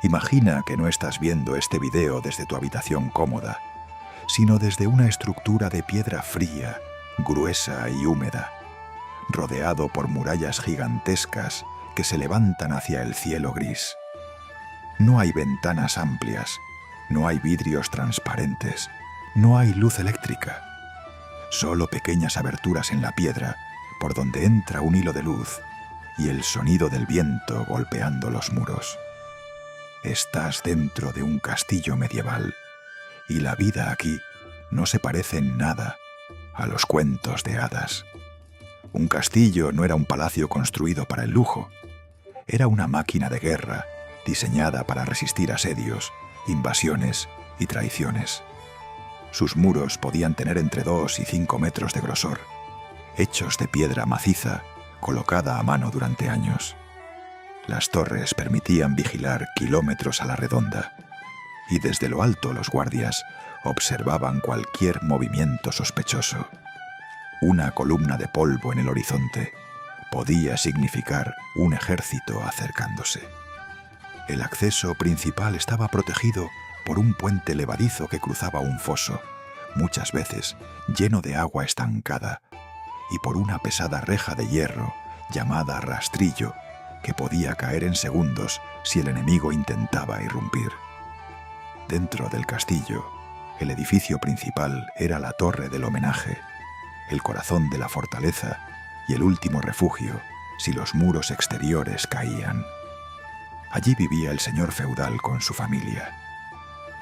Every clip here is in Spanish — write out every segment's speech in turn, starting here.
Imagina que no estás viendo este video desde tu habitación cómoda, sino desde una estructura de piedra fría, gruesa y húmeda, rodeado por murallas gigantescas que se levantan hacia el cielo gris. No hay ventanas amplias, no hay vidrios transparentes, no hay luz eléctrica. Solo pequeñas aberturas en la piedra por donde entra un hilo de luz y el sonido del viento golpeando los muros. Estás dentro de un castillo medieval y la vida aquí no se parece en nada a los cuentos de hadas. Un castillo no era un palacio construido para el lujo, era una máquina de guerra diseñada para resistir asedios, invasiones y traiciones. Sus muros podían tener entre 2 y 5 metros de grosor, hechos de piedra maciza colocada a mano durante años. Las torres permitían vigilar kilómetros a la redonda, y desde lo alto los guardias observaban cualquier movimiento sospechoso. Una columna de polvo en el horizonte podía significar un ejército acercándose. El acceso principal estaba protegido por un puente levadizo que cruzaba un foso, muchas veces lleno de agua estancada, y por una pesada reja de hierro llamada rastrillo, que podía caer en segundos si el enemigo intentaba irrumpir. Dentro del castillo, el edificio principal era la torre del homenaje, el corazón de la fortaleza y el último refugio si los muros exteriores caían. Allí vivía el señor feudal con su familia.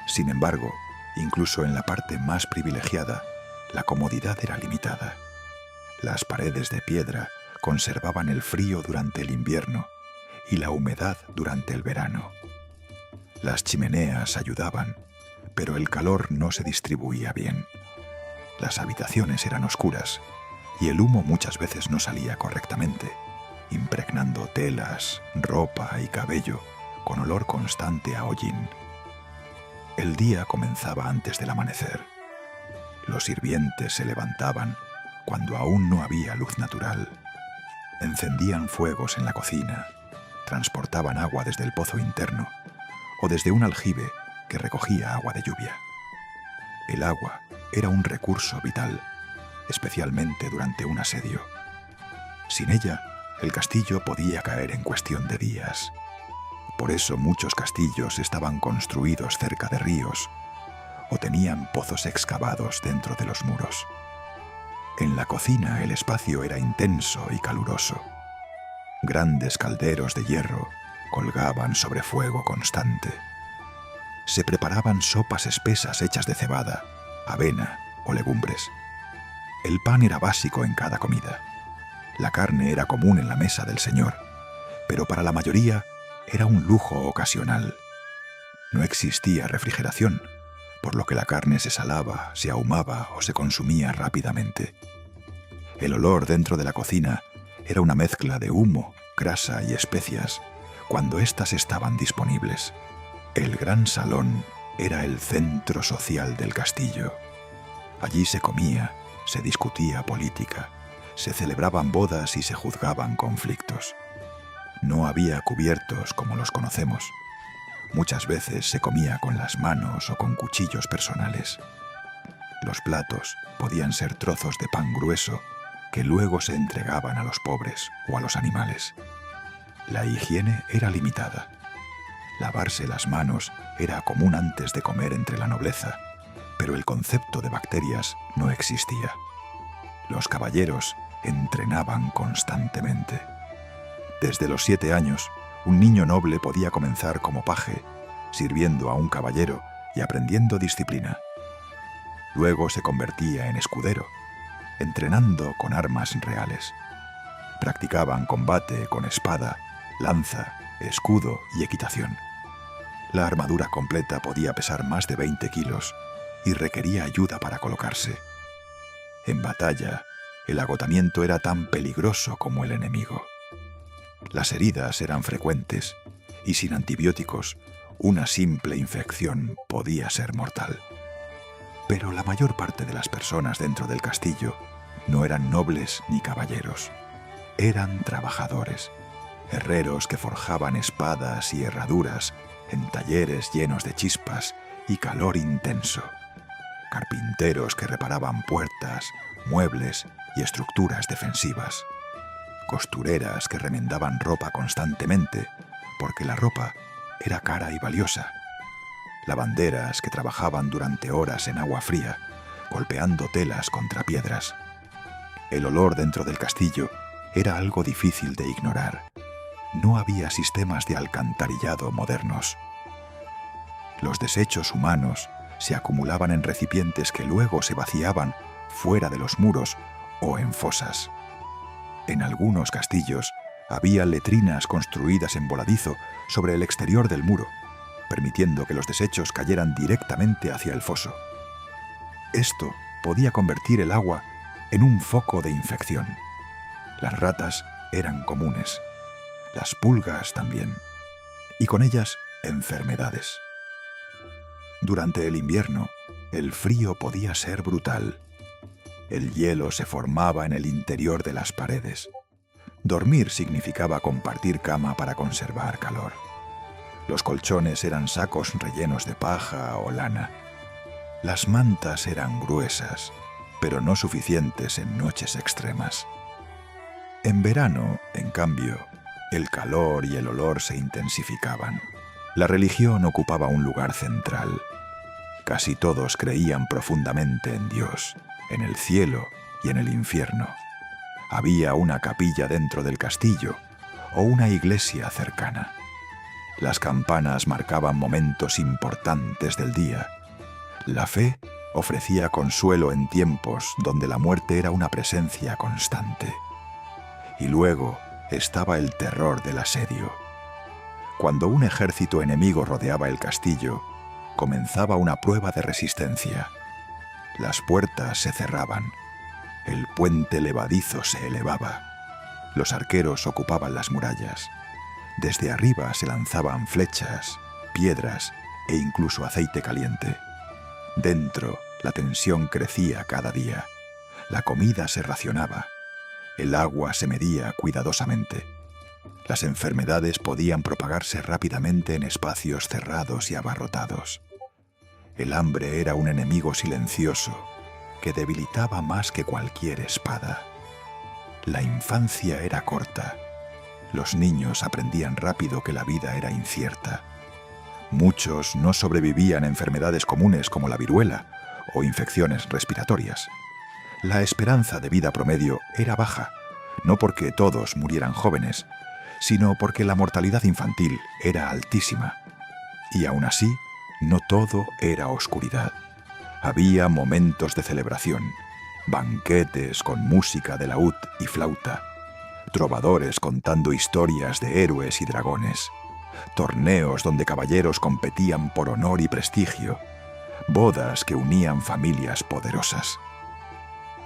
Sin embargo, incluso en la parte más privilegiada, la comodidad era limitada. Las paredes de piedra conservaban el frío durante el invierno y la humedad durante el verano. Las chimeneas ayudaban, pero el calor no se distribuía bien. Las habitaciones eran oscuras y el humo muchas veces no salía correctamente, impregnando telas, ropa y cabello con olor constante a hollín. El día comenzaba antes del amanecer. Los sirvientes se levantaban cuando aún no había luz natural. Encendían fuegos en la cocina, transportaban agua desde el pozo interno o desde un aljibe que recogía agua de lluvia. El agua era un recurso vital, especialmente durante un asedio. Sin ella, el castillo podía caer en cuestión de días. Por eso muchos castillos estaban construidos cerca de ríos o tenían pozos excavados dentro de los muros. En la cocina el espacio era intenso y caluroso. Grandes calderos de hierro colgaban sobre fuego constante. Se preparaban sopas espesas hechas de cebada, avena o legumbres. El pan era básico en cada comida. La carne era común en la mesa del señor, pero para la mayoría era un lujo ocasional. No existía refrigeración, por lo que la carne se salaba, se ahumaba o se consumía rápidamente. El olor dentro de la cocina era una mezcla de humo, grasa y especias, cuando éstas estaban disponibles. El gran salón era el centro social del castillo. Allí se comía, se discutía política, se celebraban bodas y se juzgaban conflictos. No había cubiertos como los conocemos. Muchas veces se comía con las manos o con cuchillos personales. Los platos podían ser trozos de pan grueso que luego se entregaban a los pobres o a los animales. La higiene era limitada. Lavarse las manos era común antes de comer entre la nobleza, pero el concepto de bacterias no existía. Los caballeros entrenaban constantemente. Desde los 7 años, un niño noble podía comenzar como paje, sirviendo a un caballero y aprendiendo disciplina. Luego se convertía en escudero, entrenando con armas reales. Practicaban combate con espada, lanza, escudo y equitación. La armadura completa podía pesar más de 20 kilos y requería ayuda para colocarse. En batalla, el agotamiento era tan peligroso como el enemigo. Las heridas eran frecuentes y sin antibióticos, una simple infección podía ser mortal. Pero la mayor parte de las personas dentro del castillo no eran nobles ni caballeros. Eran trabajadores, herreros que forjaban espadas y herraduras en talleres llenos de chispas y calor intenso, carpinteros que reparaban puertas, muebles y estructuras defensivas, costureras que remendaban ropa constantemente porque la ropa era cara y valiosa, lavanderas que trabajaban durante horas en agua fría, golpeando telas contra piedras. El olor dentro del castillo era algo difícil de ignorar. No había sistemas de alcantarillado modernos. Los desechos humanos se acumulaban en recipientes que luego se vaciaban fuera de los muros o en fosas. En algunos castillos había letrinas construidas en voladizo sobre el exterior del muro, permitiendo que los desechos cayeran directamente hacia el foso. Esto podía convertir el agua en un foco de infección. Las ratas eran comunes, las pulgas también, y con ellas enfermedades. Durante el invierno, el frío podía ser brutal. El hielo se formaba en el interior de las paredes. Dormir significaba compartir cama para conservar calor. Los colchones eran sacos rellenos de paja o lana. Las mantas eran gruesas, pero no suficientes en noches extremas. En verano, en cambio, el calor y el olor se intensificaban. La religión ocupaba un lugar central. Casi todos creían profundamente en Dios, en el cielo y en el infierno. Había una capilla dentro del castillo o una iglesia cercana. Las campanas marcaban momentos importantes del día. La fe ofrecía consuelo en tiempos donde la muerte era una presencia constante. Y luego estaba el terror del asedio. Cuando un ejército enemigo rodeaba el castillo, comenzaba una prueba de resistencia. Las puertas se cerraban. El puente levadizo se elevaba. Los arqueros ocupaban las murallas. Desde arriba se lanzaban flechas, piedras e incluso aceite caliente. Dentro, la tensión crecía cada día. La comida se racionaba. El agua se medía cuidadosamente. Las enfermedades podían propagarse rápidamente en espacios cerrados y abarrotados. El hambre era un enemigo silencioso que debilitaba más que cualquier espada. La infancia era corta. Los niños aprendían rápido que la vida era incierta. Muchos no sobrevivían a enfermedades comunes como la viruela o infecciones respiratorias. La esperanza de vida promedio era baja, no porque todos murieran jóvenes, sino porque la mortalidad infantil era altísima. Y aún así, no todo era oscuridad. Había momentos de celebración, banquetes con música de laúd y flauta, trovadores contando historias de héroes y dragones, torneos donde caballeros competían por honor y prestigio, bodas que unían familias poderosas.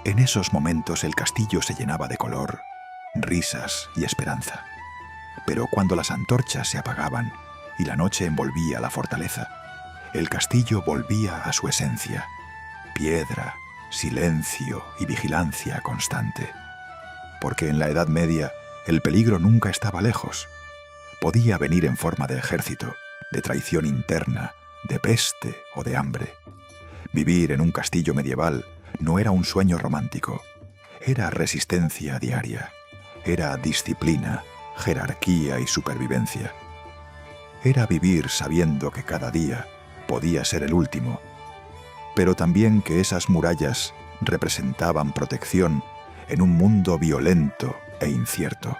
En esos momentos el castillo se llenaba de color, risas y esperanza. Pero cuando las antorchas se apagaban y la noche envolvía la fortaleza, el castillo volvía a su esencia: piedra, silencio y vigilancia constante. Porque en la Edad Media el peligro nunca estaba lejos. Podía venir en forma de ejército, de traición interna, de peste o de hambre. Vivir en un castillo medieval no era un sueño romántico. Era resistencia diaria. Era disciplina, jerarquía y supervivencia. Era vivir sabiendo que cada día podía ser el último, pero también que esas murallas representaban protección en un mundo violento e incierto.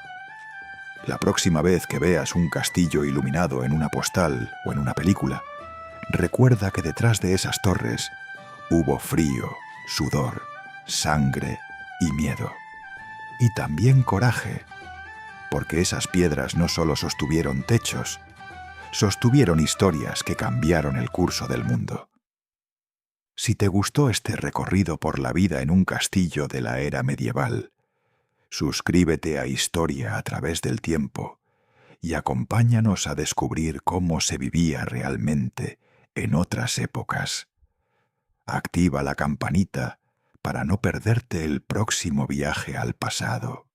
La próxima vez que veas un castillo iluminado en una postal o en una película, recuerda que detrás de esas torres hubo frío, sudor, sangre y miedo. Y también coraje, porque esas piedras no solo sostuvieron techos, sostuvieron historias que cambiaron el curso del mundo. Si te gustó este recorrido por la vida en un castillo de la era medieval, suscríbete a Historia a través del tiempo y acompáñanos a descubrir cómo se vivía realmente en otras épocas. Activa la campanita para no perderte el próximo viaje al pasado.